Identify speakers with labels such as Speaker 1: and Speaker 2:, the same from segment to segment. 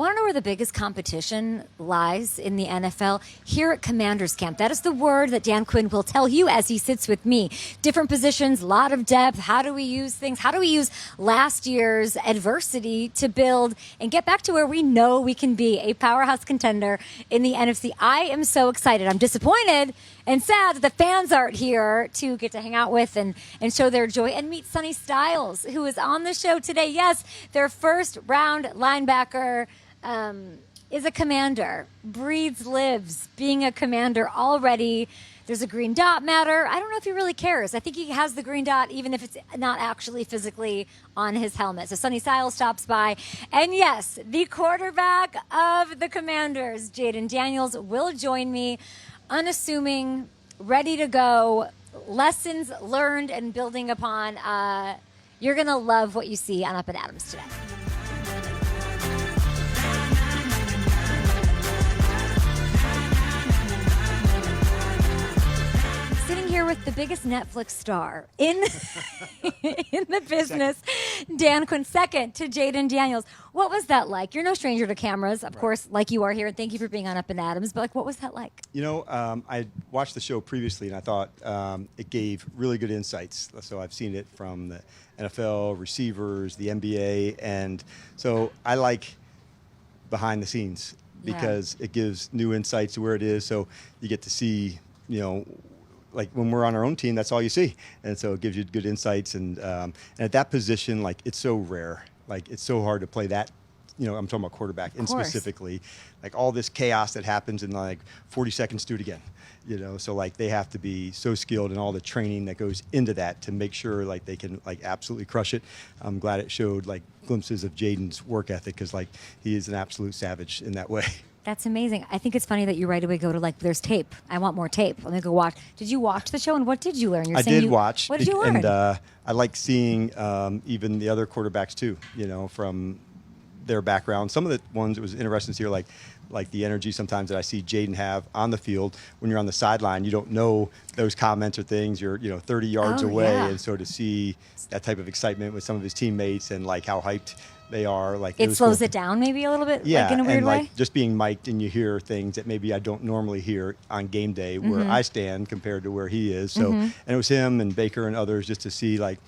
Speaker 1: Want to know where the biggest competition lies in the NFL? Here at Commanders Camp. That is the word that Dan Quinn will tell you as he sits with me. Different positions, a lot of depth. How do we use things? How do we use last year's adversity to build and get back to where we know we can be, a powerhouse contender in the NFC? I am so excited. I'm disappointed and sad that the fans aren't here to get to hang out with and show their joy and meet Sonny Styles, who is on the show today. Yes, their first round linebacker is a Commander, breathes, lives being a Commander already. There's a green dot matter. I don't know if he really cares. I think he has the green dot even if it's not actually physically on his helmet. So Sonny Styles stops by. And yes, the quarterback of the Commanders, Jayden Daniels, will join me. Unassuming, ready to go, lessons learned and building upon. You're going to love what you see on Up and Adams today. Sitting here with the biggest Netflix star in the business, Dan Quinn, second to Jayden Daniels. What was that like? You're no stranger to cameras, of course, like you are here, and thank you for being on Up and Adams, but what was that like?
Speaker 2: You know, I watched the show previously, and I thought it gave really good insights. So I've seen it from the NFL, receivers, the NBA, and so I like behind the scenes because it gives new insights to where it is, so you get to see, you know, like when we're on our own team, that's all you see. And so it gives you good insights. And at that position, like it's so rare. Like it's so hard to play that, you know, I'm talking about quarterback and specifically like all this chaos that happens in like 40 seconds, do it again, you know? So like they have to be so skilled and all the training that goes into that to make sure like they can like absolutely crush it. I'm glad it showed like glimpses of Jayden's work ethic because like he is an absolute savage in that way.
Speaker 1: That's amazing. I think it's funny that you right away go to like, there's tape. I want more tape. Let me go watch. Did you watch the show and what did you learn?
Speaker 2: I did watch.
Speaker 1: What did you learn?
Speaker 2: And I like seeing even the other quarterbacks too, you know, from their background. Some of the ones it was interesting to hear like the energy sometimes that I see Jayden have on the field. When you're on the sideline, you don't know those comments or things. You're 30 yards away. And so to see that type of excitement with some of his teammates and like how hyped they are, like
Speaker 1: it slows it down maybe a little bit, like in a weird
Speaker 2: and
Speaker 1: way.
Speaker 2: Like just being mic'd and you hear things that maybe I don't normally hear on game day where I stand compared to where he is. So and it was him and Baker and others just to see like,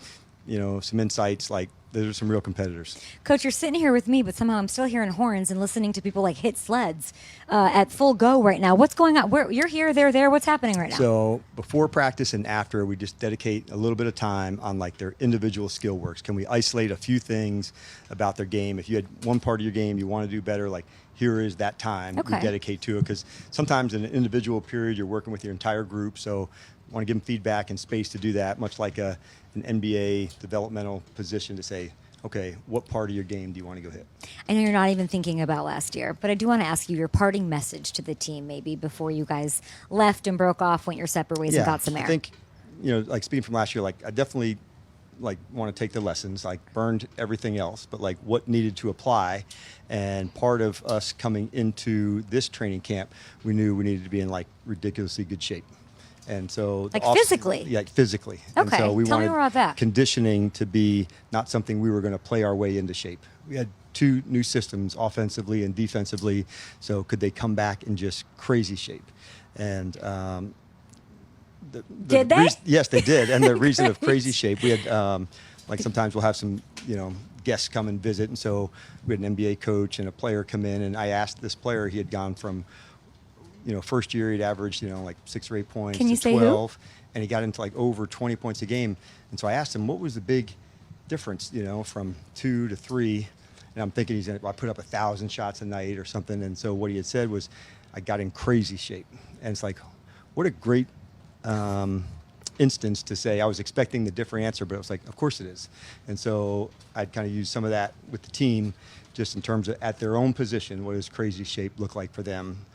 Speaker 2: you know, some insights. Like those are some real competitors.
Speaker 1: Coach, you're sitting here with me, but somehow I'm still hearing horns and listening to people like hit sleds at full go right now. What's going on? Where you're here, they're there. What's happening right now?
Speaker 2: So before practice and after, we just dedicate a little bit of time on like their individual skill works. Can we isolate a few things about their game? If you had one part of your game you want to do better, like here is that time we dedicate to it. Because sometimes in an individual period, you're working with your entire group. So I want to give them feedback and space to do that, much like an NBA developmental position to say, okay, what part of your game do you want to go hit?
Speaker 1: I know you're not even thinking about last year, but I do want to ask you your parting message to the team maybe before you guys left and broke off, went your separate ways and got some air.
Speaker 2: I think, you know, like speaking from last year, like I definitely like want to take the lessons, like burned everything else, but like what needed to apply. And part of us coming into this training camp, we knew we needed to be in like ridiculously good shape. And so
Speaker 1: like physically?
Speaker 2: Yeah, physically.
Speaker 1: Okay,
Speaker 2: and so we
Speaker 1: tell me
Speaker 2: wanted
Speaker 1: more about that.
Speaker 2: Conditioning to be not something we were going to play our way into shape. We had two new systems, offensively and defensively, so could they come back in just crazy shape? And
Speaker 1: did they?
Speaker 2: Yes, they did. And the reason of crazy shape, we had, like sometimes we'll have some, you know, guests come and visit, and so we had an NBA coach and a player come in, and I asked this player, he had gone from, you know, first year he'd averaged, you know, like 6 or 8 points
Speaker 1: Can you
Speaker 2: to
Speaker 1: say
Speaker 2: 12,
Speaker 1: who?
Speaker 2: and he got into like over 20 points a game. And so I asked him, what was the big difference, you know, from 2 to 3? And I'm thinking he's I put up 1,000 shots a night or something. And so what he had said was, I got in crazy shape. And it's like, what a great instance to say. I was expecting the different answer, but it was like, of course it is. And so I'd kind of use some of that with the team, just in terms of at their own position, what does crazy shape look like for them?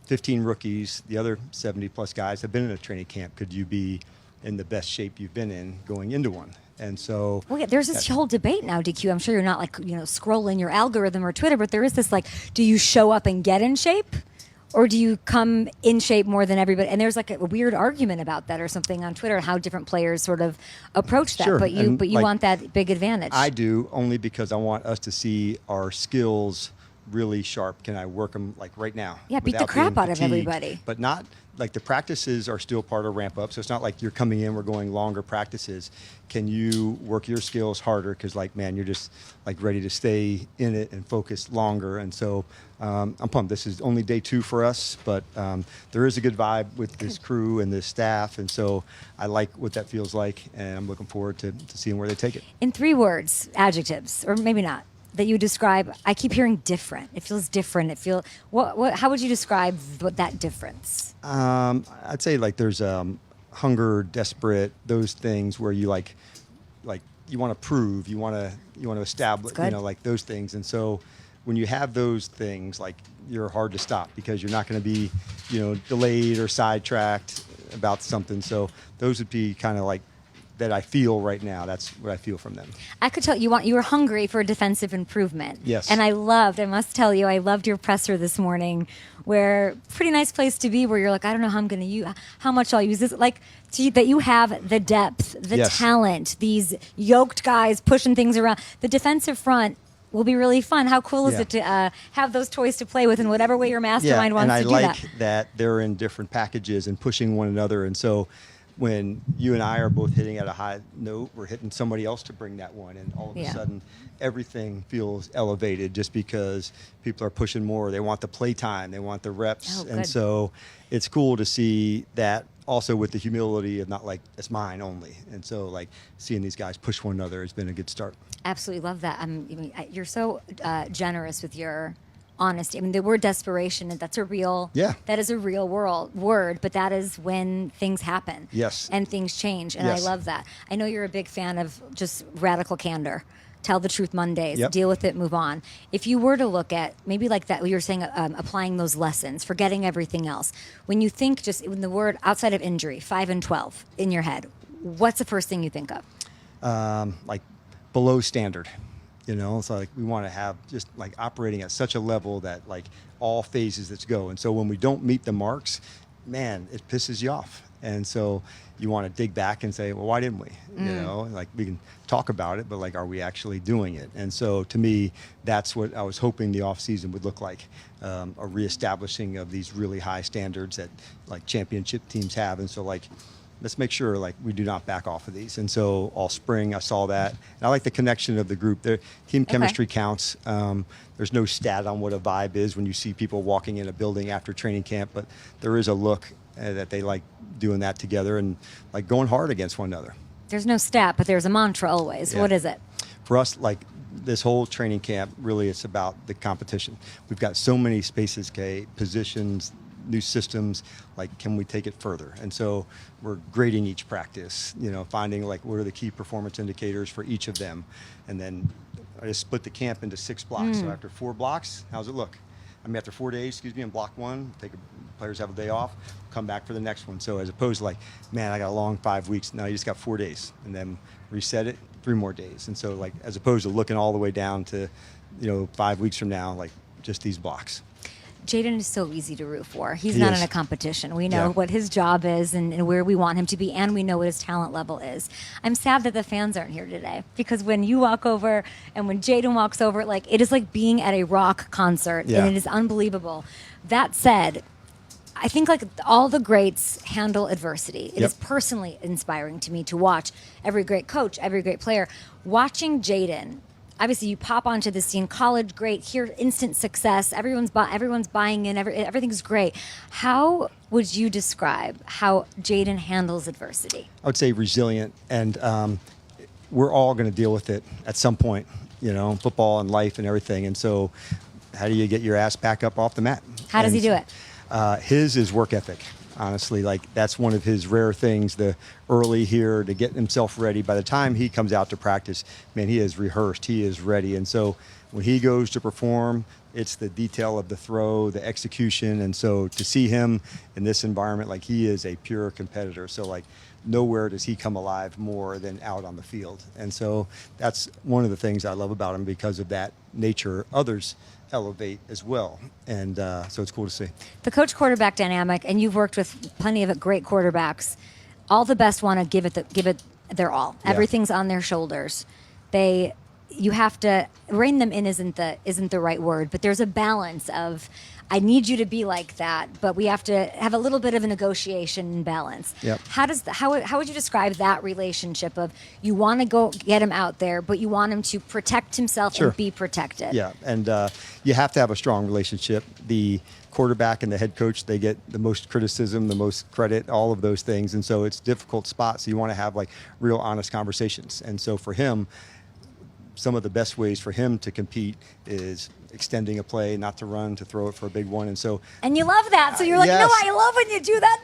Speaker 2: 15 rookies, the other 70-plus guys have been in a training camp. Could you be in the best shape you've been in going into one? And so...
Speaker 1: Well, yeah, there's this whole debate now, DQ. I'm sure you're not, like, you know, scrolling your algorithm or Twitter, but there is this, like, do you show up and get in shape? Or do you come in shape more than everybody? And there's, like, a weird argument about that or something on Twitter, how different players sort of approach that.
Speaker 2: Sure.
Speaker 1: But you
Speaker 2: like,
Speaker 1: want that big advantage.
Speaker 2: I do, only because I want us to see our skills really sharp? Can I work them like right now?
Speaker 1: Yeah, beat the
Speaker 2: without
Speaker 1: crap
Speaker 2: being
Speaker 1: out of
Speaker 2: fatigued?
Speaker 1: everybody.
Speaker 2: But not like the practices are still part of ramp up. So it's not like you're coming in, we're going longer practices. Can you work your skills harder? Because like, man, you're just like ready to stay in it and focus longer. And so I'm pumped. This is only day 2 for us, but there is a good vibe with this crew and this staff. And so I like what that feels like, and I'm looking forward to seeing where they take it.
Speaker 1: In 3 words, adjectives, or maybe not, that you describe, I keep hearing different. It feels different. It feel how would you describe that difference?
Speaker 2: I'd say like there's hunger, desperate, those things where you like you want to prove, you want to establish, like those things. And so when you have those things, like you're hard to stop because you're not going to be, delayed or sidetracked about something. So those would be kind of like that I feel right now. That's what I feel from them.
Speaker 1: I could tell you were hungry for defensive improvement.
Speaker 2: Yes.
Speaker 1: And I must tell you, I loved your presser this morning, where pretty nice place to be, where you're like, I don't know how I'm going to use, how much I'll use this. Like that you have the depth, the
Speaker 2: Yes.
Speaker 1: talent, these yoked guys pushing things around. The defensive front will be really fun. How cool is
Speaker 2: Yeah.
Speaker 1: it to have those toys to play with in whatever way your mastermind wants to do
Speaker 2: and I
Speaker 1: that?
Speaker 2: like that they're in different packages and pushing one another. And so when you and I are both hitting at a high note, we're hitting somebody else to bring that one, and all of a sudden everything feels elevated just because people are pushing more. They want the play time, they want the reps.
Speaker 1: Oh,
Speaker 2: and
Speaker 1: good.
Speaker 2: so it's cool to see that also with the humility of not like it's mine only. And so like seeing these guys push one another has been a good start.
Speaker 1: Absolutely love that. You're so generous with your honesty. I mean, the word desperation, that's a real, that is a real word, but that is when things happen.
Speaker 2: Yes.
Speaker 1: And things change. And
Speaker 2: Yes.
Speaker 1: I love that. I know you're a big fan of just radical candor. Tell the truth Mondays,
Speaker 2: Yep.
Speaker 1: deal with it, move on. If you were to look at maybe like that, you were saying applying those lessons, forgetting everything else. When you think just when the word outside of injury, 5 and 12 in your head, what's the first thing you think of?
Speaker 2: Like below standard, so like we want to have just like operating at such a level that like all phases that go. And so when we don't meet the marks, man, it pisses you off. And so you want to dig back and say, well, why didn't we? Like we can talk about it, but like, are we actually doing it? And so to me, that's what I was hoping the off season would look like, a reestablishing of these really high standards that like championship teams have. And so like, let's make sure like we do not back off of these. And so all spring I saw that. And I like the connection of the group. Their team chemistry counts. There's no stat on what a vibe is when you see people walking in a building after training camp, but there is a look that they like doing that together and like going hard against one another.
Speaker 1: There's no stat, but there's a mantra always.
Speaker 2: Yeah.
Speaker 1: What is it?
Speaker 2: For us, like this whole training camp, really it's about the competition. We've got so many spaces, positions, new systems, like can we take it further? And so we're grading each practice, finding like what are the key performance indicators for each of them. And then I just split the camp into 6 blocks. So after 4 blocks, how's it look? After 4 days, in block 1, players have a day off, come back for the next one. So as opposed to like, man, I got a long 5 weeks. No, you just got 4 days, and then reset it 3 more days. And so like, as opposed to looking all the way down to, 5 weeks from now, like just these blocks.
Speaker 1: Jayden is so easy to root for. He's
Speaker 2: He
Speaker 1: not
Speaker 2: is.
Speaker 1: in a competition. We know what his job is and where we want him to be, and we know what his talent level is. I'm sad that the fans aren't here today, because when you walk over and when Jayden walks over, like it is like being at a rock concert, and it is unbelievable. That said, I think like all the greats handle adversity. It is personally inspiring to me to watch every great coach, every great player. Watching Jayden, obviously you pop onto the scene, college, great, here, instant success, everyone's buying in, everything's great. How would you describe how Jayden handles adversity?
Speaker 2: I would say resilient, and we're all going to deal with it at some point, football and life and everything. And so how do you get your ass back up off the mat?
Speaker 1: How does he do it?
Speaker 2: His is work ethic. Honestly, like that's one of his rare things, the early here to get himself ready. By the time he comes out to practice, man, he is rehearsed, he is ready. And so when he goes to perform, it's the detail of the throw, the execution. And so to see him in this environment, like he is a pure competitor. So like nowhere does he come alive more than out on the field. And so that's one of the things I love about him because of that nature. Others elevate as well, and so it's cool to see.
Speaker 1: The coach quarterback dynamic, and you've worked with plenty of great quarterbacks. All the best want to give it their all.
Speaker 2: Yeah.
Speaker 1: Everything's on their shoulders. They you have to rein them in isn't the right word, but there's a balance of I need you to be like that, but we have to have a little bit of a negotiation and balance.
Speaker 2: Yep.
Speaker 1: How would you describe that relationship of you want to go get him out there, but you want him to protect himself
Speaker 2: Sure.
Speaker 1: and be protected?
Speaker 2: Yeah, and you have to have a strong relationship. The quarterback and the head coach, they get the most criticism, the most credit, all of those things, and so it's a difficult spot. So you want to have like real honest conversations. And so for him, some of the best ways for him to compete is extending a play, not to run, to throw it for a big one. And so,
Speaker 1: And you love that. So you're like,
Speaker 2: yes.
Speaker 1: no, I love when you do that.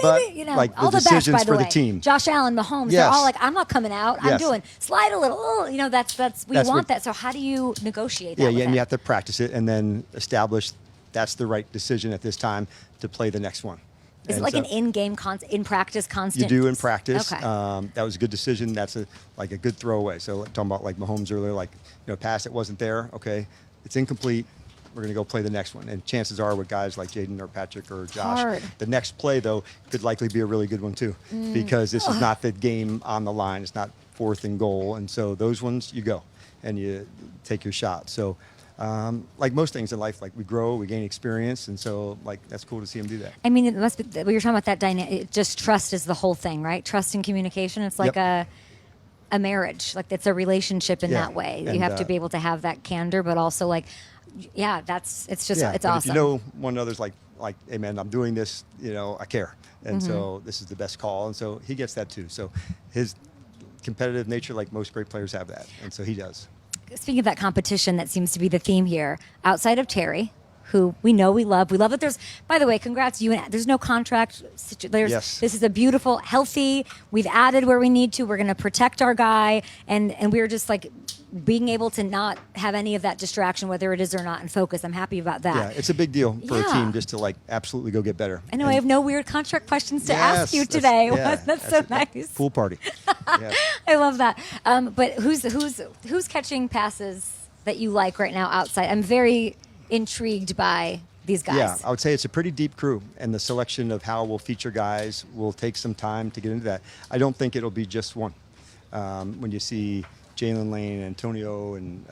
Speaker 1: But maybe,
Speaker 2: But, like, the
Speaker 1: all the best,
Speaker 2: decisions
Speaker 1: by the
Speaker 2: for the
Speaker 1: way.
Speaker 2: team.
Speaker 1: Josh Allen, Mahomes, they're
Speaker 2: Yes.
Speaker 1: all like, I'm not coming out. I'm
Speaker 2: Yes.
Speaker 1: doing slide a little. Oh, we
Speaker 2: That's
Speaker 1: want
Speaker 2: what-
Speaker 1: that. So how do you negotiate that?
Speaker 2: yeah,
Speaker 1: with
Speaker 2: yeah, and
Speaker 1: him?
Speaker 2: you have to practice it and then establish that's the right decision at this time to play the next one.
Speaker 1: Is it
Speaker 2: And
Speaker 1: like
Speaker 2: so
Speaker 1: an in-game, in practice, constant?
Speaker 2: you do in practice.
Speaker 1: Okay.
Speaker 2: That was a good decision. That's a good throwaway. So talking about like Mahomes earlier, like pass that wasn't there. Okay, it's incomplete. We're going to go play the next one. And chances are with guys like Jayden or Patrick or Josh,
Speaker 1: Hard.
Speaker 2: the next play, though, could likely be a really good one, too, because this is not the game on the line. It's not 4th and goal. And so those ones, you go and you take your shot. So like most things in life, like we grow, we gain experience. And so like that's cool to see him do that.
Speaker 1: I mean, it must be, we were talking about that dynamic. Just trust is the whole thing, right? Trust and communication. It's like
Speaker 2: Yep.
Speaker 1: a marriage. Like it's a relationship in
Speaker 2: Yeah.
Speaker 1: that way.
Speaker 2: And,
Speaker 1: You have to be able to have that candor, but also like, yeah, it's just,
Speaker 2: Yeah,
Speaker 1: it's
Speaker 2: but
Speaker 1: awesome.
Speaker 2: if you know one another's like, hey man, I'm doing this, I care. And so this is the best call. And so he gets that too. So his competitive nature, like most great players have that. And so he does.
Speaker 1: Speaking of that competition, that seems to be the theme here. Outside of Terry, who we know we love that there's, by the way, congrats you and there's no contract.
Speaker 2: Yes.
Speaker 1: This is a beautiful, healthy, we've added where we need to. We're going to protect our guy. And we're just like being able to not have any of that distraction, whether it is or not, and focus. I'm happy about that.
Speaker 2: Yeah, it's a big deal for a
Speaker 1: Yeah.
Speaker 2: team just to like absolutely go get better.
Speaker 1: I know I
Speaker 2: And
Speaker 1: have no weird contract questions to ask
Speaker 2: yes,
Speaker 1: you
Speaker 2: that's-
Speaker 1: today.
Speaker 2: yeah,
Speaker 1: That's so
Speaker 2: a
Speaker 1: nice.
Speaker 2: Pool party. Yeah.
Speaker 1: I love that. But who's catching passes that you like right now outside? I'm very intrigued by these guys.
Speaker 2: Yeah, I would say it's a pretty deep crew, and the selection of how we'll feature guys will take some time to get into that. I don't think it'll be just one. When you see Jalen Lane, Antonio, and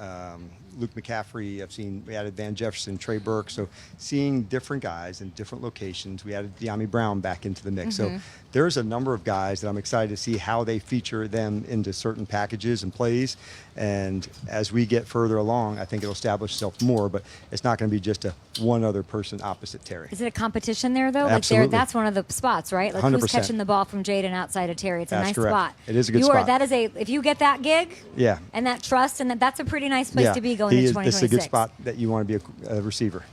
Speaker 2: Luke McCaffrey, we added Van Jefferson, Trey Burke. So seeing different guys in different locations. We added De'Ami Brown back into the mix. So there's a number of guys that I'm excited to see how they feature them into certain packages and plays. And as we get further along, I think it'll establish itself more, but it's not going to be just one other person opposite Terry.
Speaker 1: Is it a competition there, though?
Speaker 2: Absolutely.
Speaker 1: Like that's one of the spots, right? Like who's
Speaker 2: 100%.
Speaker 1: catching the ball from Jayden outside of Terry? It's a
Speaker 2: That's
Speaker 1: nice
Speaker 2: correct.
Speaker 1: spot.
Speaker 2: It is a good spot.
Speaker 1: If you get that gig,
Speaker 2: Yeah.
Speaker 1: and that trust, and that's a pretty nice place to be going into 2026.
Speaker 2: This is a good spot that you want to be a receiver.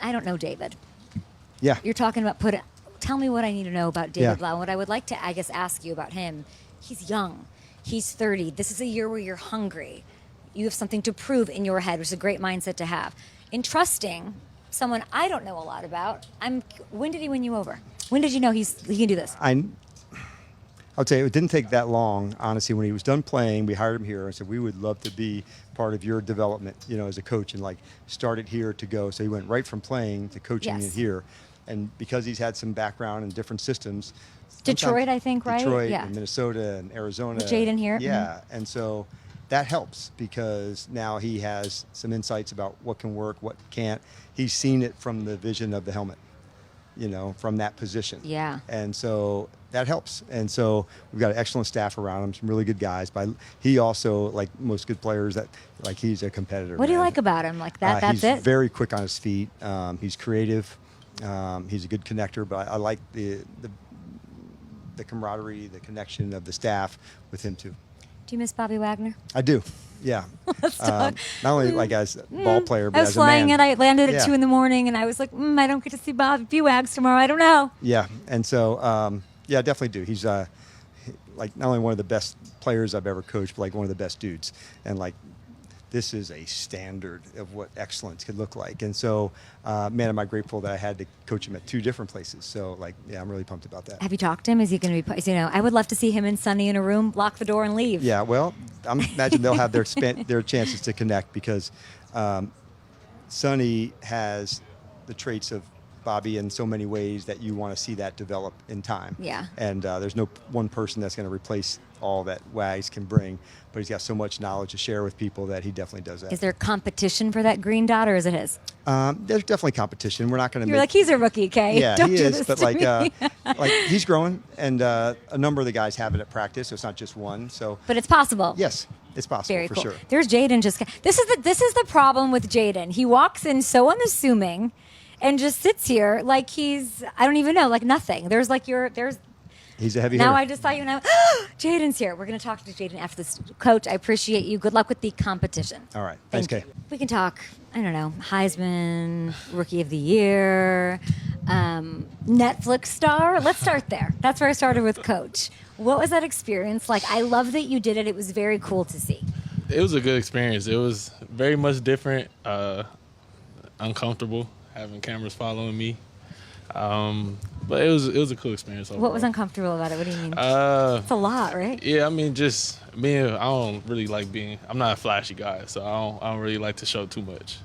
Speaker 1: I don't know, David.
Speaker 2: Yeah.
Speaker 1: You're talking about tell me what I need to know about David
Speaker 2: Yeah.
Speaker 1: Blau. What I would like to, I guess, ask you about him. He's young. He's 30. This is a year where you're hungry. You have something to prove in your head, which is a great mindset to have. In trusting someone I don't know a lot about, when did he win you over? When did you know he can do this?
Speaker 2: I would say it didn't take that long, honestly. When he was done playing, we hired him here and said, we would love to be part of your development, as a coach, and like start it here to go. So he went right from playing to coaching
Speaker 1: Yes.
Speaker 2: it here. And because he's had some background in different systems.
Speaker 1: Detroit,
Speaker 2: sometimes-
Speaker 1: I think, right?
Speaker 2: Detroit
Speaker 1: Yeah.
Speaker 2: and Minnesota and Arizona.
Speaker 1: With Jayden here?
Speaker 2: Yeah. And so that helps because now he has some insights about what can work, what can't. He's seen it from the vision of the helmet, from that position.
Speaker 1: Yeah.
Speaker 2: And so that helps. And so we've got an excellent staff around him, some really good guys. But he also, like most good players, he's a competitor.
Speaker 1: What do you
Speaker 2: man.
Speaker 1: like about him? Like that? That's
Speaker 2: He's
Speaker 1: it.
Speaker 2: very quick on his feet. He's creative. He's a good connector. But I like the camaraderie, the connection of the staff with him too.
Speaker 1: Do you miss Bobby Wagner?
Speaker 2: I do. Yeah. Not only like as a ball player, but
Speaker 1: I was
Speaker 2: as a
Speaker 1: flying
Speaker 2: man.
Speaker 1: and I landed at
Speaker 2: Yeah.
Speaker 1: 2 a.m. and I was like, I don't get to see Bobby Wags tomorrow. I don't know.
Speaker 2: Yeah, and so I definitely do. He's like not only one of the best players I've ever coached, but like one of the best dudes. And like this is a standard of what excellence could look like. And so, man, am I grateful that I had to coach him at 2 different places. So I'm really pumped about that.
Speaker 1: Have you talked to him? Is he going to be? I would love to see him and Sonny in a room, lock the door, and leave.
Speaker 2: Yeah, well, I imagine they'll have their chances to connect because Sonny has the traits of Bobby, in so many ways that you want to see that develop in time.
Speaker 1: Yeah.
Speaker 2: And there's no one person that's going to replace all that Wags can bring, but he's got so much knowledge to share with people that he definitely does that.
Speaker 1: Is there competition for that green dot, or is it his?
Speaker 2: There's definitely competition. We're not going to
Speaker 1: You're like, he's a rookie, Kay.
Speaker 2: Yeah,
Speaker 1: Don't
Speaker 2: he
Speaker 1: do
Speaker 2: is,
Speaker 1: this
Speaker 2: but
Speaker 1: to
Speaker 2: like,
Speaker 1: me.
Speaker 2: like he's growing, and a number of the guys have it at practice, so it's not just one. So,
Speaker 1: But it's possible.
Speaker 2: yes, it's possible
Speaker 1: Very
Speaker 2: for
Speaker 1: cool.
Speaker 2: sure.
Speaker 1: There's Jayden. This is the problem with Jayden. He walks in so unassuming, and just sits here like he's, I don't even know, like nothing. There's
Speaker 2: He's a heavy
Speaker 1: now
Speaker 2: hitter.
Speaker 1: I just saw you now. Jayden's here. We're going to talk to Jayden after this. Coach, I appreciate you. Good luck with the competition.
Speaker 2: All right. Thanks,
Speaker 1: Thank
Speaker 2: Kay.
Speaker 1: you. We can talk, I don't know, Heisman, Rookie of the Year, Netflix star. Let's start there. That's where I started with Coach. What was that experience like? I love that you did it. It was very cool to see.
Speaker 3: It was a good experience. It was very much different, uncomfortable, having cameras following me. But it was a cool experience overall.
Speaker 1: What was uncomfortable about it? What do you mean? It's a lot, right?
Speaker 3: Yeah, I mean, just being, I don't really like I'm not a flashy guy, so I don't really like to show too much.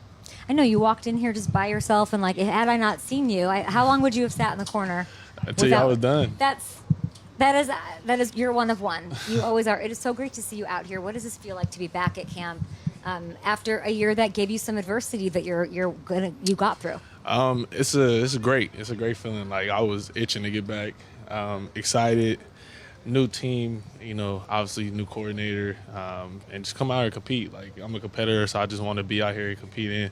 Speaker 1: I know you walked in here just by yourself, and like, had I not seen you, how long would you have sat in the corner?
Speaker 3: Until y'all was done.
Speaker 1: That is, you're one of one. You always are. It is so great to see you out here. What does this feel like to be back at camp after a year that gave you some adversity that you got through?
Speaker 3: It's a great feeling. Like, I was itching to get back, excited, new team, obviously new coordinator, and just come out here and compete. Like, I'm a competitor, so I just want to be out here and competing.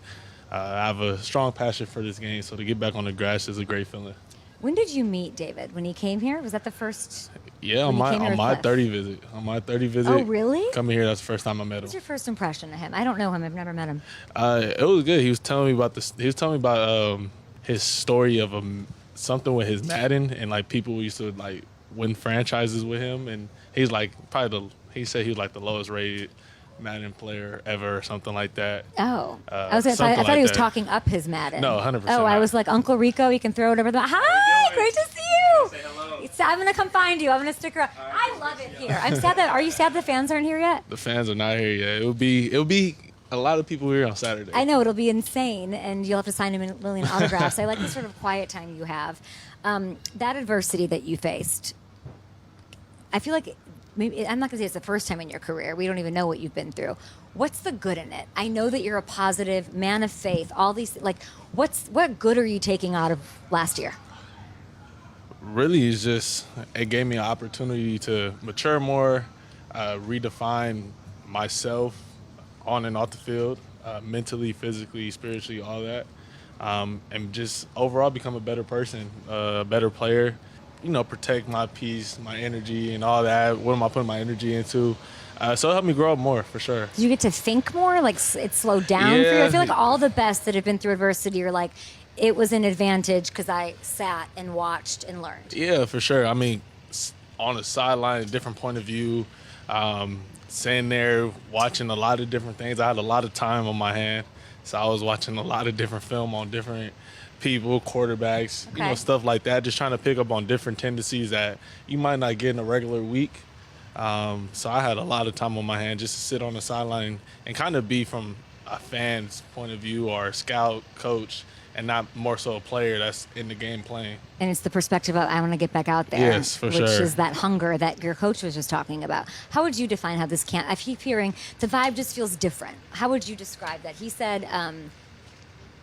Speaker 3: I have a strong passion for this game, so to get back on the grass is a great feeling.
Speaker 1: When did you meet David? When he came here? Was that the first?
Speaker 3: Yeah, on my 30 visit. On my 30 visit.
Speaker 1: Oh, really?
Speaker 3: Coming here, that's the first time I met him.
Speaker 1: What's your first impression of him? I don't know him. I've never met him.
Speaker 3: It was good. He was telling me about this. He was telling me about his story of something with his Madden, and like people used to like win franchises with him, and he's like he said he was like the lowest rated Madden player ever or something like that.
Speaker 1: Oh, I thought
Speaker 3: something
Speaker 1: he was
Speaker 3: like that.
Speaker 1: talking up his Madden.
Speaker 3: No, 100%.
Speaker 1: Oh, I was like, Uncle Rico, he can throw it over the. Hi, great to see you.
Speaker 3: Say hello.
Speaker 1: I'm gonna come find you. I'm gonna stick around. I love it here. I'm sad that. Are you sad the fans aren't here yet?
Speaker 3: The fans are not here yet. It'll be a lot of people here on Saturday.
Speaker 1: I know it'll be insane, and you'll have to sign a million autographs. I like the sort of quiet time you have. That adversity that you faced, I feel like maybe I'm not going to say it's the first time in your career. We don't even know what you've been through. What's the good in it? I know that you're a positive man of faith. All these, like, what good are you taking out of last year?
Speaker 3: Really, it's just it gave me an opportunity to mature more, redefine myself on and off the field, mentally, physically, spiritually, all that, and just overall become a better person, a better player. Protect my peace, my energy, and all that. What am I putting my energy into? So it helped me grow up more, for sure.
Speaker 1: Did you get to think more? Like, it slowed down for you? I feel like all the best that have been through adversity are like, it was an advantage because I sat and watched and learned.
Speaker 3: Yeah, for sure. I mean, on the sideline, a different point of view, sitting there watching a lot of different things. I had a lot of time on my hand, so I was watching a lot of different film on different people, quarterbacks,
Speaker 1: Okay.
Speaker 3: Stuff like that, just trying to pick up on different tendencies that you might not get in a regular week. So I had a lot of time on my hand just to sit on the sideline and kind of be from a fan's point of view or a scout, coach, and not more so a player that's in the game playing.
Speaker 1: And it's the perspective of, I want to get back out there.
Speaker 3: Yes, for
Speaker 1: which
Speaker 3: sure.
Speaker 1: is that hunger that your coach was just talking about. How would you define how this camp, I keep hearing the vibe just feels different. How would you describe that? He said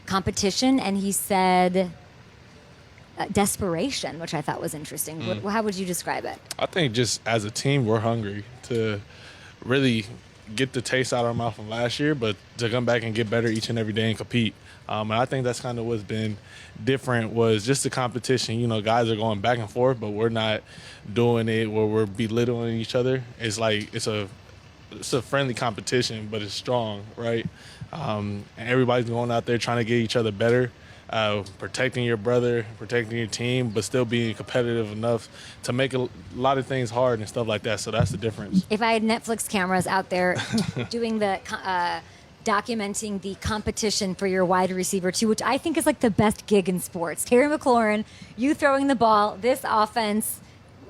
Speaker 1: competition, and he said desperation, which I thought was interesting. How would you describe it?
Speaker 3: I think just as a team, we're hungry to really get the taste out of our mouth from last year, but to come back and get better each and every day and compete. And I think that's kind of what's been different was just the competition. Guys are going back and forth, but we're not doing it where we're belittling each other. It's like it's a friendly competition, but it's strong, right? And everybody's going out there trying to get each other better, protecting your brother, protecting your team, but still being competitive enough to make a lot of things hard and stuff like that. So that's the difference.
Speaker 1: If I had Netflix cameras out there doing the documenting the competition for your wide receiver too, which I think is like the best gig in sports. Terry McLaurin, you throwing the ball, this offense,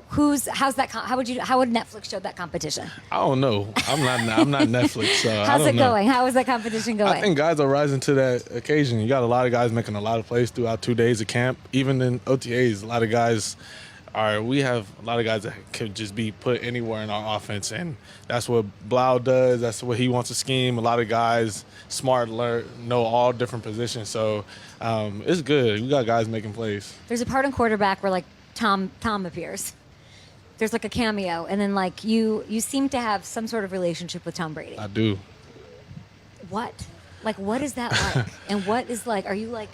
Speaker 1: How's that? How would Netflix show that competition?
Speaker 3: I don't know. I'm not Netflix. So I
Speaker 1: How's
Speaker 3: don't
Speaker 1: it
Speaker 3: know.
Speaker 1: going? How is that competition going?
Speaker 3: I think guys are rising to that occasion. You got a lot of guys making a lot of plays throughout 2 days of camp. Even in OTAs, a lot of guys we have a lot of guys that could just be put anywhere in our offense, and that's what Blau does. That's what he wants to scheme. A lot of guys smart, know all different positions. So it's good. We got guys making plays.
Speaker 1: There's a part in quarterback where like Tom appears. There's like a cameo, and then like you seem to have some sort of relationship with Tom Brady.
Speaker 3: I do.
Speaker 1: What? Like, what is that like? And what is like? Are you like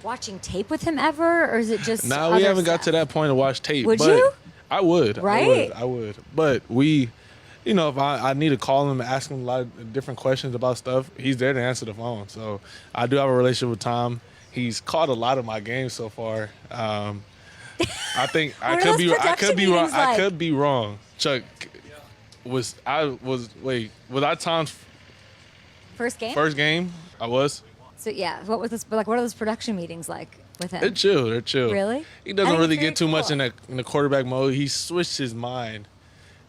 Speaker 1: watching tape with him ever, or is it just?
Speaker 3: No, we haven't got to that point to watch tape.
Speaker 1: Would
Speaker 3: but
Speaker 1: you?
Speaker 3: I would.
Speaker 1: Right?
Speaker 3: I would. But we, if I need to call him and ask him a lot of different questions about stuff, he's there to answer the phone. So I do have a relationship with Tom. He's caught a lot of my games so far. I think I could be wrong. I could be wrong. Chuck, was I Tom's
Speaker 1: first game?
Speaker 3: First game, I was.
Speaker 1: So yeah, what was this? Like, what are those production meetings like with him?
Speaker 3: They're chill.
Speaker 1: Really?
Speaker 3: He doesn't really get too
Speaker 1: cool.
Speaker 3: much in the quarterback mode. He switched his mind.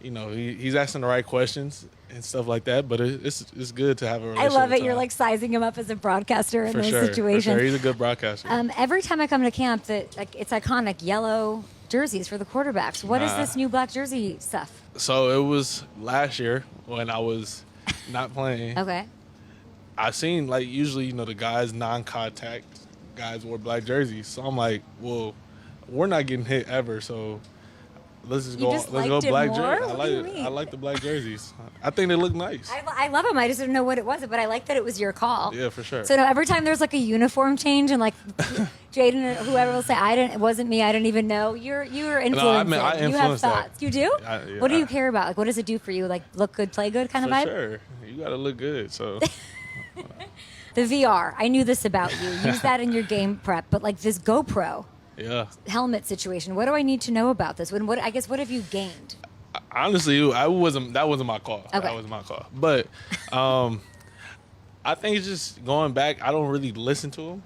Speaker 3: He's asking the right questions and stuff like that. But it's good to have a relationship.
Speaker 1: I love it.
Speaker 3: with
Speaker 1: You're
Speaker 3: Tom.
Speaker 1: like sizing him up as a broadcaster in
Speaker 3: For
Speaker 1: those
Speaker 3: sure,
Speaker 1: situations.
Speaker 3: For sure. He's a good broadcaster.
Speaker 1: Every time I come to camp, it's iconic yellow jerseys for the quarterbacks. What is this new black jersey stuff?
Speaker 3: So it was last year when I was not playing.
Speaker 1: Okay.
Speaker 3: I seen usually the guys non-contact guys wore black jerseys. So I'm like, well, we're not getting hit ever. So let's just go. Let's go black jerseys. I like the black jerseys. I think they look nice.
Speaker 1: I love them. I just didn't know what it was, but I like that it was your call.
Speaker 3: Yeah, for sure.
Speaker 1: So now every time there's like a uniform change and like Jayden or whoever will say, it wasn't me. I didn't even know. You're influencing.
Speaker 3: I
Speaker 1: you have
Speaker 3: influence that.
Speaker 1: thoughts. You do?
Speaker 3: Yeah,
Speaker 1: what do you care about? Like, what does it do for you? Like, look good, play good kind of vibe?
Speaker 3: For sure. You got to look good. So.
Speaker 1: The VR. I knew this about you. Use that in your game prep. But like this GoPro helmet situation, what do I need to know about this? What have you gained?
Speaker 3: Honestly, that wasn't my call.
Speaker 1: Okay.
Speaker 3: That wasn't my call. But I think it's just going back. I don't really listen to them.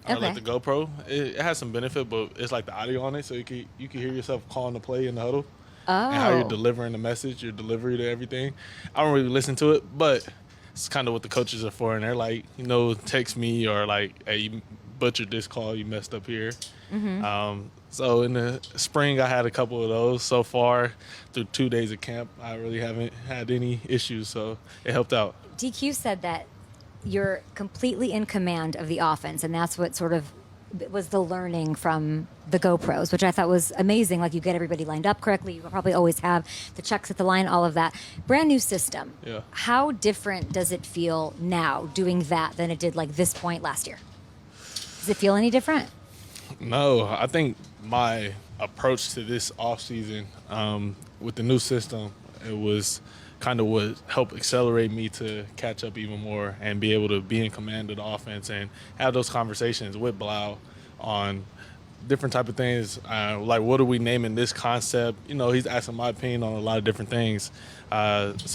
Speaker 3: Or like the GoPro. It has some benefit, but it's like the audio on it, so you can hear yourself calling the play in the huddle.
Speaker 1: Oh.
Speaker 3: And how you're delivering the message, your delivery to everything. I don't really listen to it, but it's kind of what the coaches are for, and they're like, text me or like, hey, you butchered this call, you messed up here. Mm-hmm. So in the spring, I had a couple of those. So far, through 2 days of camp, I really haven't had any issues, so it helped out.
Speaker 1: DQ said that you're completely in command of the offense, and that's what sort of was the learning from the GoPros, which I thought was amazing. Like, you get everybody lined up correctly. You probably always have the checks at the line, all of that. Brand new system.
Speaker 3: Yeah.
Speaker 1: How different does it feel now doing that than it did like this point last year? Does it feel any different?
Speaker 3: No, I think my approach to this offseason with the new system, it was kind of what helped accelerate me to catch up even more and be able to be in command of the offense and have those conversations with Blau on different type of things, like what are we naming this concept? He's asking my opinion on a lot of different things. So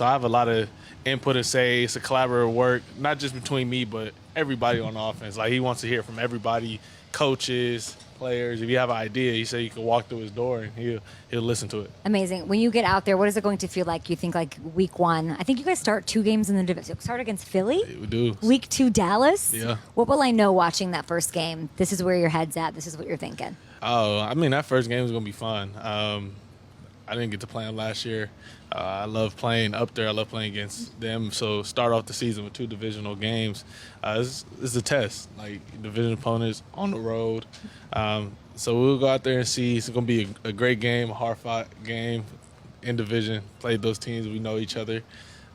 Speaker 3: I have a lot of input to say. It's a collaborative work, not just between me, but everybody on the offense. Like, he wants to hear from everybody, coaches, players. If you have an idea, he said you can walk through his door and he'll listen to it.
Speaker 1: Amazing. When you get out there, what is it going to feel like? You think like week one? I think you guys start 2 games in the division. Start against Philly.
Speaker 3: We do.
Speaker 1: Week 2, Dallas.
Speaker 3: Yeah.
Speaker 1: What will I know watching that first game? This is where your head's at. This is what you're thinking.
Speaker 3: Oh, I mean, that first game is gonna be fun. I didn't get to play them last year. I love playing up there. I love playing against them. So start off the season with 2 divisional games. It's a test. Like, division opponents on the road. So we'll go out there and see. It's going to be a great game, a hard-fought game in division. Play those teams. We know each other.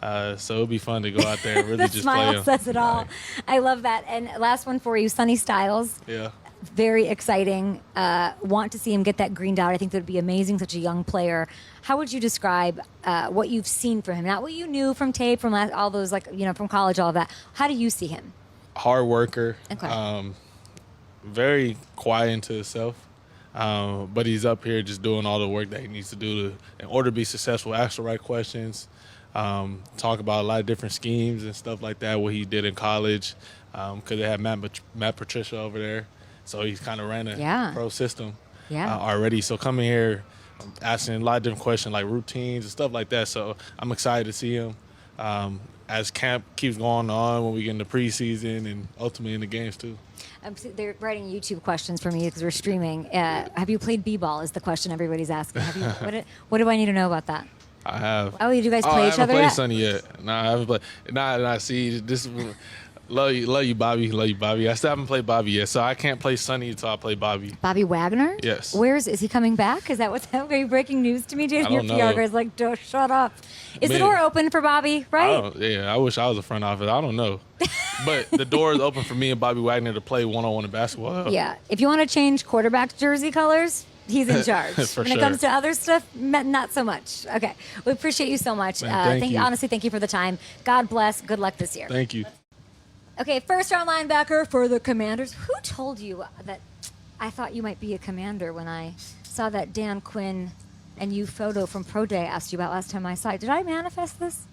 Speaker 3: So it'll be fun to go out there and really just play them.
Speaker 1: The smile says it all. I love that. And last one for you, Sonny Styles.
Speaker 3: Yeah.
Speaker 1: Very exciting. Want to see him get that green dot. I think that would be amazing, such a young player. How would you describe what you've seen from him? Not what you knew from tape, from all those, from college, all of that. How do you see him?
Speaker 3: Hard worker.
Speaker 1: Okay.
Speaker 3: Very quiet into himself. But he's up here just doing all the work that he needs to do in order to be successful. Ask the right questions. Talk about a lot of different schemes and stuff like that, what he did in college. Because they had Matt Patricia over there. So he's kind of ran a pro system already. So coming here, asking a lot of different questions like routines and stuff like that. So I'm excited to see him as camp keeps going on when we get into preseason and ultimately in the games too.
Speaker 1: They're writing YouTube questions for me because we're streaming. Have you played b-ball is the question everybody's asking. Have you, what do I need to know about that?
Speaker 3: I have.
Speaker 1: Oh, you guys play each other
Speaker 3: I haven't played
Speaker 1: yet?
Speaker 3: Sonny yet. Nah, I haven't played. Nah, see, this is... Love you, Bobby. Love you, Bobby. I still haven't played Bobby yet, so I can't play Sonny until I play Bobby.
Speaker 1: Bobby Wagner?
Speaker 3: Yes.
Speaker 1: Is he coming back? Is that what's happening? Are you breaking news to me, dude?
Speaker 3: I
Speaker 1: Your
Speaker 3: don't
Speaker 1: PR
Speaker 3: know.
Speaker 1: guy's like, "Duh, shut up." Is the
Speaker 3: Man.
Speaker 1: door open for Bobby, right?
Speaker 3: I wish I was a front office. I don't know. But the door is open for me and Bobby Wagner to play one-on-one in basketball.
Speaker 1: Yeah. If you want to change quarterback jersey colors, he's in charge.
Speaker 3: For
Speaker 1: When it
Speaker 3: sure.
Speaker 1: comes to other stuff, not so much. Okay. We appreciate you so much.
Speaker 3: Man, thank you.
Speaker 1: Honestly, thank you for the time. God bless. Good luck this year.
Speaker 3: Thank you.
Speaker 1: Okay, first round linebacker for the Commanders. Who told you that I thought you might be a Commander when I saw that Dan Quinn and you photo from Pro Day I asked you about last time I saw it? Did I manifest this?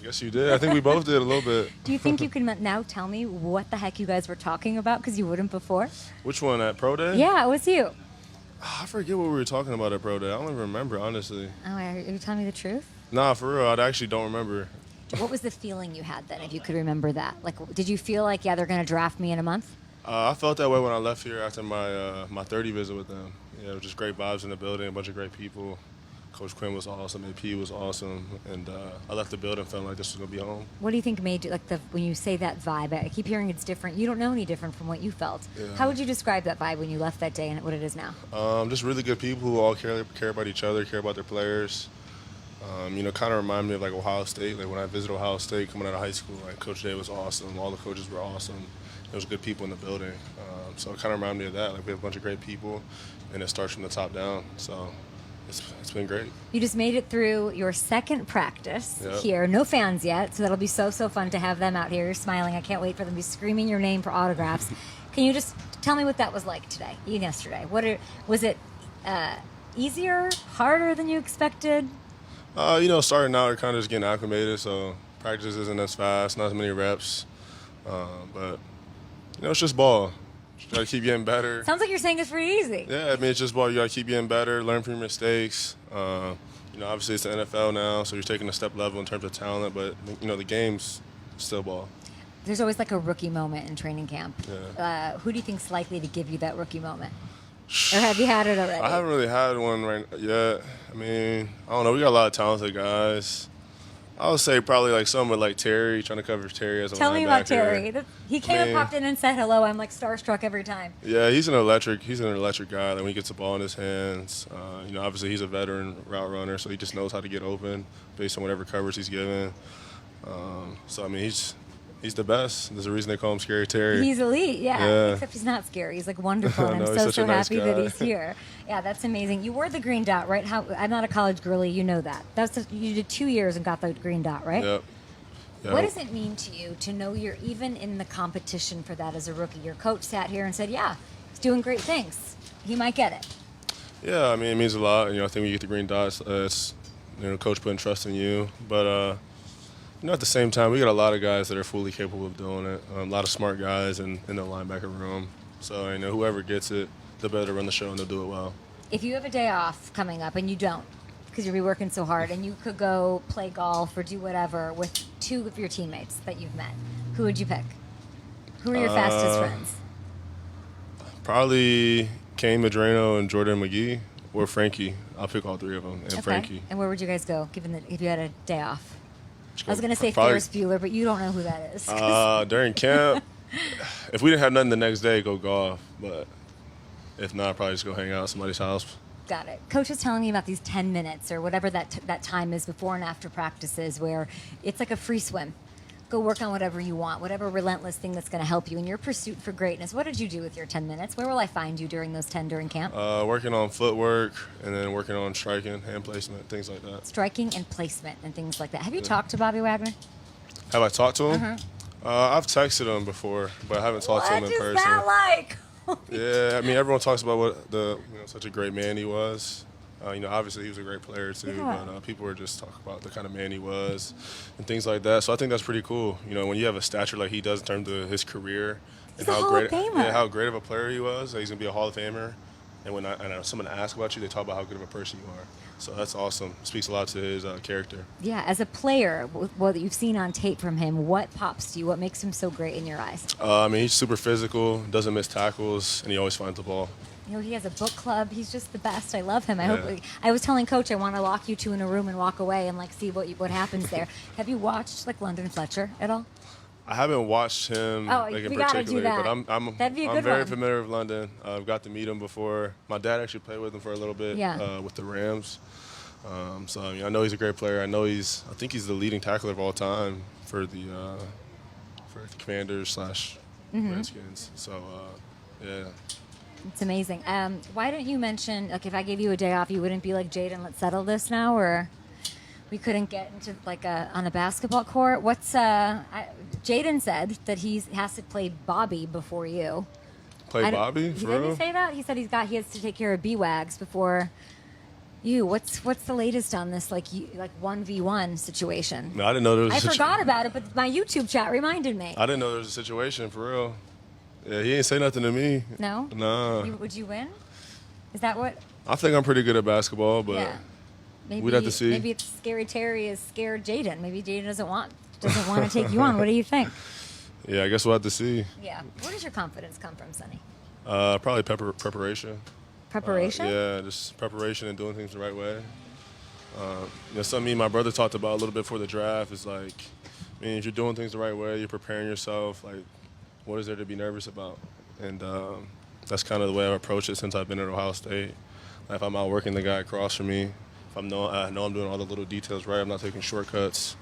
Speaker 4: Yes, you did. I think we both did a little bit.
Speaker 1: Do you think you can now tell me what the heck you guys were talking about because you wouldn't before?
Speaker 4: Which one, at Pro Day?
Speaker 1: Yeah, it was you.
Speaker 4: I forget what we were talking about at Pro Day. I don't even remember, honestly.
Speaker 1: Oh, are you telling me the truth?
Speaker 4: Nah, for real, I actually don't remember.
Speaker 1: What was the feeling you had then, if you could remember that? Like, did you feel like, yeah, they're going to draft me in a month?
Speaker 4: I felt that way when I left here after my my 30 visit with them. Yeah, it was just great vibes in the building, a bunch of great people. Coach Quinn was awesome, AP was awesome, and I left the building feeling like this was going to be home.
Speaker 1: What do you think made you, like, when you say that vibe, I keep hearing it's different. You don't know any different from what you felt.
Speaker 4: Yeah.
Speaker 1: How would you describe that vibe when you left that day and what it is now?
Speaker 4: Just really good people who all care about each other, care about their players. Kind of remind me of like Ohio State. Like when I visited Ohio State coming out of high school, like Coach Day was awesome. All the coaches were awesome. There was good people in the building. So it kind of reminded me of that. Like we have a bunch of great people, and it starts from the top down. So it's been great.
Speaker 1: You just made it through your second practice
Speaker 4: Yep.
Speaker 1: here. No fans yet, so that'll be so fun to have them out here. You're smiling. I can't wait for them to be screaming your name for autographs. Can you just tell me what that was like today, yesterday? Was it easier, harder than you expected?
Speaker 4: Starting out, you're kind of just getting acclimated, so practice isn't as fast, not as many reps. But it's just ball. Just gotta keep getting better.
Speaker 1: Sounds like you're saying it's pretty easy.
Speaker 4: Yeah, I mean, it's just ball. You gotta keep getting better, learn from your mistakes. Obviously it's the NFL now, so you're taking a step level in terms of talent, but, the game's still ball.
Speaker 1: There's always like a rookie moment in training camp.
Speaker 4: Yeah.
Speaker 1: Who do you think's likely to give you that rookie moment? Or have you had it already?
Speaker 4: I haven't really had one right yet. I mean, I don't know. We got a lot of talented guys. I would say probably like someone like Terry, trying to cover Terry as a linebacker.
Speaker 1: Tell me about Terry. He came and
Speaker 4: Man.
Speaker 1: popped in and said hello. I'm like starstruck every time.
Speaker 4: Yeah, he's an electric guy. Like when he gets the ball in his hands, obviously he's a veteran route runner, so he just knows how to get open based on whatever coverage he's given. So I mean, he's the best. There's a reason they call him Scary Terry.
Speaker 1: He's elite, yeah.
Speaker 4: Yeah.
Speaker 1: Except he's not scary. He's like wonderful, and
Speaker 4: No,
Speaker 1: I'm
Speaker 4: he's such
Speaker 1: so
Speaker 4: a nice
Speaker 1: happy that
Speaker 4: guy.
Speaker 1: he's here. Yeah, that's amazing. You wore the green dot, right? I'm not a college girly. You know that. You did 2 years and got the green dot, right?
Speaker 4: Yep.
Speaker 1: What does it mean to you to know you're even in the competition for that as a rookie? Your coach sat here and said, "Yeah, he's doing great things. He might get it."
Speaker 4: Yeah, I mean, it means a lot. I think when you get the green dots, it's coach putting trust in you. But at the same time, we got a lot of guys that are fully capable of doing it. A lot of smart guys in the linebacker room. So whoever gets it, they'll be able to run the show and they'll do it well.
Speaker 1: If you have a day off coming up and you don't, because you'll be working so hard, and you could go play golf or do whatever with two of your teammates that you've met, who would you pick? Who are your fastest friends?
Speaker 4: Probably Kane Medrano and Jordan McGee, or Frankie. I'll pick all three of them, and Frankie.
Speaker 1: And where would you guys go, if you had a day off? I was going to say
Speaker 4: Probably-
Speaker 1: Ferris Bueller, but you don't know who that is.
Speaker 4: During camp, if we didn't have nothing the next day, go golf. But if not, probably just go hang out at somebody's house.
Speaker 1: Got it. Coach was telling me about these 10 minutes or whatever that time is before and after practices where it's like a free swim. Go work on whatever you want, whatever relentless thing that's going to help you in your pursuit for greatness. What did you do with your 10 minutes? Where will I find you during those 10 during camp?
Speaker 4: Working on footwork and then working on striking, hand placement, things like that.
Speaker 1: Striking and placement and things like that. Have you talked to Bobby Wagner?
Speaker 4: Have I talked to him?
Speaker 1: Mm-hmm.
Speaker 4: I've texted him before, but I haven't talked to him in
Speaker 1: What
Speaker 4: person.
Speaker 1: is that like?
Speaker 4: Yeah, I mean, everyone talks about what such a great man he was. Obviously he was a great player too,
Speaker 1: Yeah.
Speaker 4: but people were just talking about the kind of man he was and things like that. So I think that's pretty cool. When you have a stature like he does in terms of his career
Speaker 1: He's
Speaker 4: and
Speaker 1: a Hall of Famer.
Speaker 4: how great of a player he was, that he's gonna be a Hall of Famer. And when someone asks about you, they talk about how good of a person you are. So that's awesome. Speaks a lot to his character.
Speaker 1: Yeah, as a player, what you've seen on tape from him, what pops to you? What makes him so great in your eyes?
Speaker 4: I mean, he's super physical, doesn't miss tackles, and he always finds the ball.
Speaker 1: You know, he has a book club. He's just the best. I love him. I was telling Coach I want to lock you two in a room and walk away and see what happens there. Have you watched London Fletcher at all?
Speaker 4: I haven't watched him in
Speaker 1: we gotta do
Speaker 4: particular,
Speaker 1: that.
Speaker 4: but I'm
Speaker 1: That'd be a good
Speaker 4: very
Speaker 1: one.
Speaker 4: familiar with London. I've got to meet him before. My dad actually played with him for a little bit with the Rams. So I mean, I know he's a great player. I think he's the leading tackler of all time for the Commanders / Redskins. So yeah.
Speaker 1: It's amazing. Why don't you mention, if I gave you a day off, you wouldn't be like, Jayden, let's settle this now, or we couldn't get into on a basketball court? Jayden said that he has to play Bobby before you.
Speaker 4: Play Bobby?
Speaker 1: Didn't he say that? He said he has to take care of B-Wags before you. What's the latest on this 1v1 situation?
Speaker 4: No, I didn't know there was.
Speaker 1: I forgot about it, but my YouTube chat reminded me.
Speaker 4: I didn't know there was a situation for real. Yeah, he ain't say nothing to me.
Speaker 1: No?
Speaker 4: Nah.
Speaker 1: Would you win? Is that what?
Speaker 4: I think I'm pretty good at basketball, but
Speaker 1: Yeah. Maybe,
Speaker 4: we'd have to see.
Speaker 1: Maybe it's Scary Terry is scared Jayden. Maybe Jayden doesn't want to take you on. What do you think?
Speaker 4: Yeah, I guess we'll have to see.
Speaker 1: Yeah. Where does your confidence come from, Sonny?
Speaker 4: Probably preparation.
Speaker 1: Preparation?
Speaker 4: Yeah, just preparation and doing things the right way. Something me and my brother talked about a little bit before the draft is if you're doing things the right way, you're preparing yourself, what is there to be nervous about? And that's kind of the way I've approached it since I've been at Ohio State. If I'm outworking the guy across from me, if I know I'm doing all the little details right, I'm not taking shortcuts.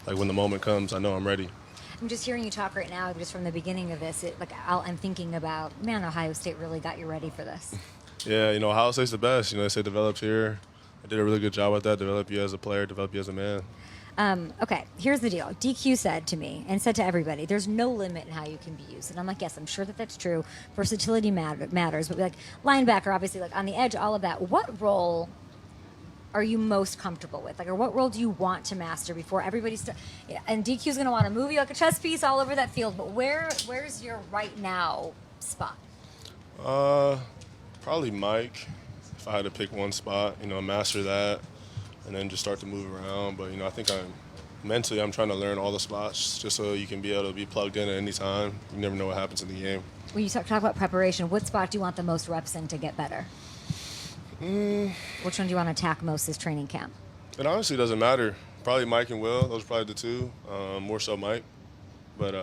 Speaker 4: When the moment comes, I know I'm ready.
Speaker 1: I'm just hearing you talk right now, just from the beginning of this. I'm thinking about, man, Ohio State really got you ready for this.
Speaker 4: Yeah, Ohio State's the best. They say develops here. I did a really good job with that. Develop you as a player, develop you as a man.
Speaker 1: Okay, here's the deal. DQ said to me and said to everybody, there's no limit in how you can be used. And I'm like, yes, I'm sure that's true. Versatility matters. But linebacker, obviously, on the edge, all of that. What role are you most comfortable with? Or what role do you want to master before everybody and DQ's going to want to move you like a chess piece all over that field. But where's your right now spot?
Speaker 4: Probably Mike. If I had to pick one spot, master that. And then just start to move around. But, I think I'm trying to learn all the spots just so you can be able to be plugged in at any time. You never know what happens in the game.
Speaker 1: When you talk about preparation, what spot do you want the most reps in to get better? Which one do you want to attack most this training camp?
Speaker 4: It honestly doesn't matter. Probably Mike and Will. Those are probably the two. More so Mike. But,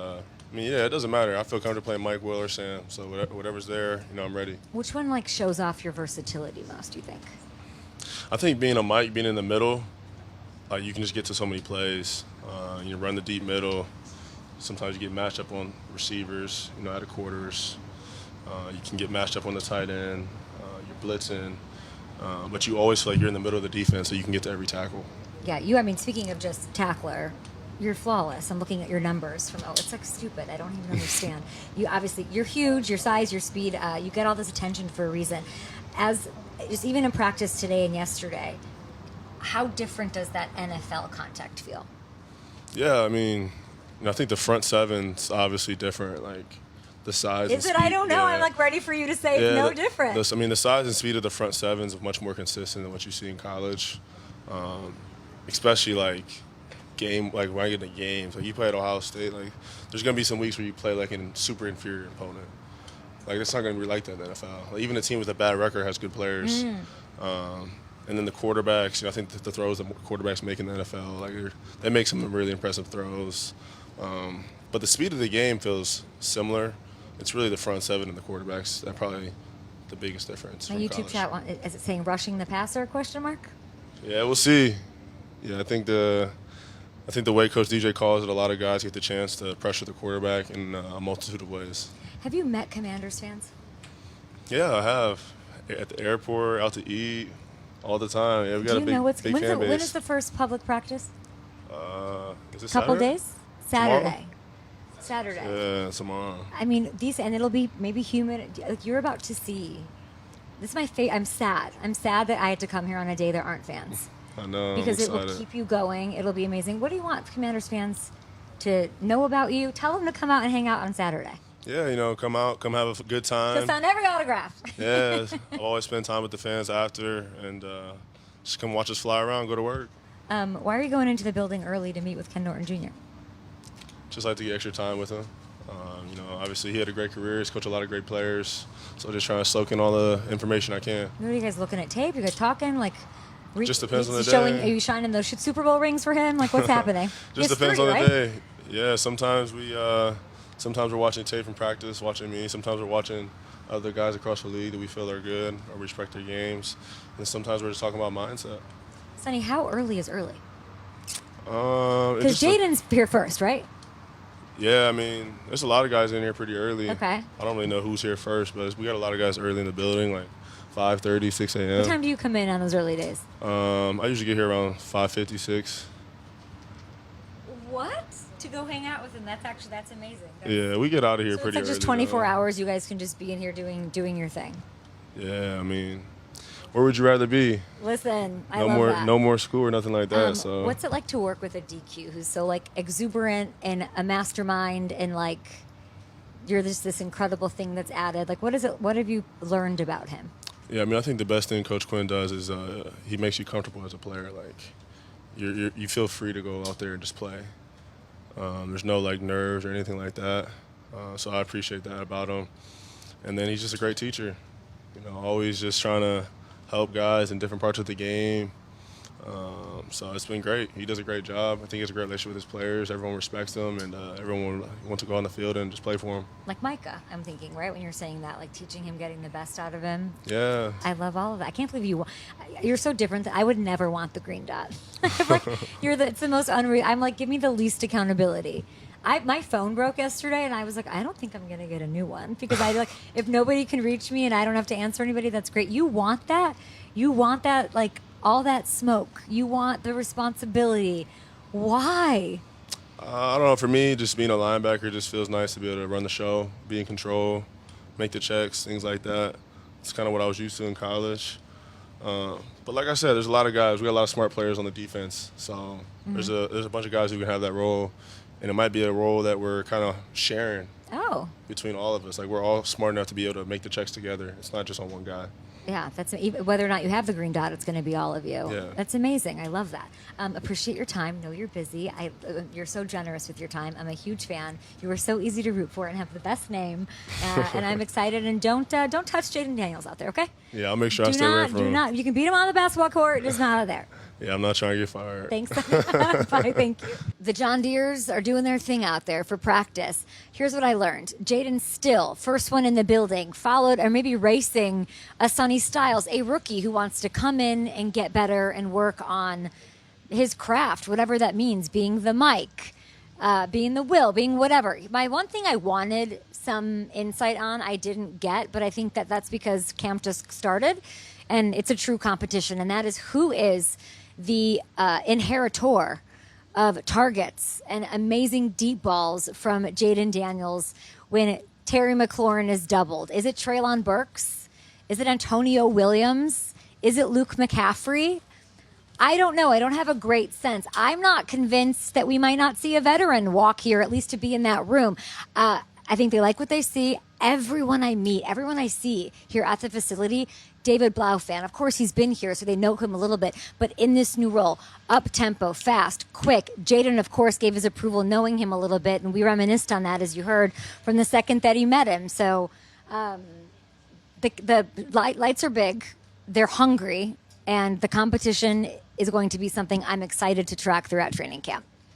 Speaker 4: it doesn't matter. I feel comfortable playing Mike, Will, or Sam. So whatever's there, I'm ready.
Speaker 1: Which one, shows off your versatility most, do you think?
Speaker 4: I think being a Mike, being in the middle, you can just get to so many plays. You run the deep middle. Sometimes you get matched up on receivers, out of quarters. You can get matched up on the tight end. You're blitzing. But you always feel like you're in the middle of the defense, so you can get to every tackle.
Speaker 1: Yeah, speaking of just tackler, you're flawless. I'm looking at your numbers it's stupid. I don't even understand. You're huge, your size, your speed. You get all this attention for a reason. Just even in practice today and yesterday, how different does that NFL contact feel?
Speaker 4: Yeah, I think the front seven's obviously different. The size.
Speaker 1: Is
Speaker 4: and
Speaker 1: it?
Speaker 4: speed,
Speaker 1: I don't know.
Speaker 4: yeah.
Speaker 1: I'm ready for you to say it's no different.
Speaker 4: The size and speed of the front seven's much more consistent than what you see in college, especially when I get into games. You play at Ohio State. There's gonna be some weeks where you play a super inferior opponent. It's not going to be like that in the NFL. Even a team with a bad record has good players. And then the quarterbacks, I think the throws the quarterbacks make in the NFL, they make some really impressive throws. But the speed of the game feels similar. It's really the front seven and the quarterbacks that probably the biggest difference.
Speaker 1: My YouTube chat, is it saying rushing the passer, question mark?
Speaker 4: Yeah, we'll see. Yeah, I think the way Coach DJ calls it, a lot of guys get the chance to pressure the quarterback in a multitude of ways.
Speaker 1: Have you met Commanders fans?
Speaker 4: Yeah, I have. At the airport, out to eat, all the time. Yeah, we got a big fan base.
Speaker 1: When is the first public practice?
Speaker 4: Is it
Speaker 1: Couple
Speaker 4: Saturday?
Speaker 1: days? Saturday.
Speaker 4: Tomorrow?
Speaker 1: Saturday.
Speaker 4: Yeah, tomorrow.
Speaker 1: And it'll be maybe humid. You're about to see. This is my favorite. I'm sad. I'm sad that I had to come here on a day there aren't fans.
Speaker 4: I know.
Speaker 1: Because it
Speaker 4: I'm
Speaker 1: will keep you going. It'll be amazing. What do you want Commanders fans to know about you? Tell them to come out and hang out on Saturday.
Speaker 4: Yeah, come out, come have a good time.
Speaker 1: Just on every autograph.
Speaker 4: Yeah, I've always spent time with the fans after, and just come watch us fly around, go to work.
Speaker 1: Why are you going into the building early to meet with Ken Norton Jr.?
Speaker 4: Just like to get extra time with him. Obviously he had a great career. He's coached a lot of great players. So just trying to soak in all the information I can.
Speaker 1: What are you guys looking at tape? You guys talking? Like,
Speaker 4: just depends on the
Speaker 1: day. Are
Speaker 4: day.
Speaker 1: you shining those Super Bowl rings for him? Like, what's happening?
Speaker 4: Just depends on the day. Yeah, sometimes we're watching tape from practice, watching me. Sometimes we're watching other guys across the league that we feel are good or respect their games. And sometimes we're just talking about mindset.
Speaker 1: Sonny, how early is early?
Speaker 4: Because
Speaker 1: Jayden's here first, right?
Speaker 4: Yeah, I mean, there's a lot of guys in here pretty early.
Speaker 1: Okay.
Speaker 4: I don't really know who's here first, but we got a lot of guys early in the building, like 5:30, 6 a.m.
Speaker 1: What time do you come in on those early days?
Speaker 4: I usually get here around 5:56.
Speaker 1: What? To go hang out with him? That's amazing.
Speaker 4: Yeah, we get out of here pretty
Speaker 1: it's like
Speaker 4: early.
Speaker 1: just 24
Speaker 4: though.
Speaker 1: hours. You guys can just be in here doing your thing.
Speaker 4: Yeah, I mean, where would you rather be?
Speaker 1: Listen, I
Speaker 4: no
Speaker 1: love
Speaker 4: more,
Speaker 1: that.
Speaker 4: No more school or nothing like that. So
Speaker 1: what's it like to work with a DQ who's so like exuberant and a mastermind and like you're just this incredible thing that's added? Like, what is it? What have you learned about him?
Speaker 4: Yeah, I mean, I think the best thing Coach Quinn does is he makes you comfortable as a player. Like, you feel free to go out there and just play. There's no like nerves or anything like that. So I appreciate that about him. And then he's just a great teacher. Always just trying to help guys in different parts of the game. So it's been great. He does a great job. I think he has a great relationship with his players. Everyone respects him, and everyone wants to go on the field and just play for him.
Speaker 1: Like Micah, I'm thinking, right? When you're saying that, like teaching him, getting the best out of him.
Speaker 4: Yeah.
Speaker 1: I love all of that. I can't believe you're so different. I would never want the green dot. Like, it's the most unreal. I'm like, give me the least accountability. My phone broke yesterday, and I was like, I don't think I'm gonna get a new one because if nobody can reach me and I don't have to answer anybody, that's great. You want that? You want that, like all that smoke. You want the responsibility. Why?
Speaker 4: I don't know. For me, just being a linebacker just feels nice to be able to run the show, be in control, make the checks, things like that. It's kind of what I was used to in college. But like I said, there's a lot of guys. We got a lot of smart players on the defense. So there's a bunch of guys who can have that role. And it might be a role that we're kind of sharing between all of us. Like, we're all smart enough to be able to make the checks together. It's not just on one guy.
Speaker 1: Yeah, whether or not you have the green dot, it's going to be all of you.
Speaker 4: Yeah.
Speaker 1: That's amazing. I love that. Appreciate your time. Know you're busy. You're so generous with your time. I'm a huge fan. You were so easy to root for and have the best name. And I'm excited. And don't touch Jayden Daniels out there, okay?
Speaker 4: Yeah, I'll make sure I stay away from him.
Speaker 1: Do not. You can beat him on the basketball court. Just not out there.
Speaker 4: Yeah, I'm not trying to get fired.
Speaker 1: Thanks. Bye, thank you. The John Deeres are doing their thing out there for practice. Here's what I learned. Jayden still, first one in the building, followed or maybe racing a Sonny Styles, a rookie who wants to come in and get better and work on his craft, whatever that means, being the mic, being the will, being whatever. My one thing I wanted some insight on, I didn't get, but I think that's because camp just started and it's a true competition, and that is who is the inheritor of targets and amazing deep balls from Jayden Daniels when Terry McLaurin is doubled. Is it Treylon Burks? Is it Antonio Williams? Is it Luke McCaffrey? I don't know. I don't have a great sense. I'm not convinced that we might not see a veteran walk here, at least to be in that room. I think they like what they see. Everyone I meet, everyone I see here at the facility, David Blau fan. Of course, he's been here, so they know him a little bit. But in this new role, up-tempo, fast, quick. Jayden, of course, gave his approval knowing him a little bit, and we reminisced on that, as you heard, from the second that he met him. So the lights are big. They're hungry, and the competition is going to be something I'm excited to track throughout training camp.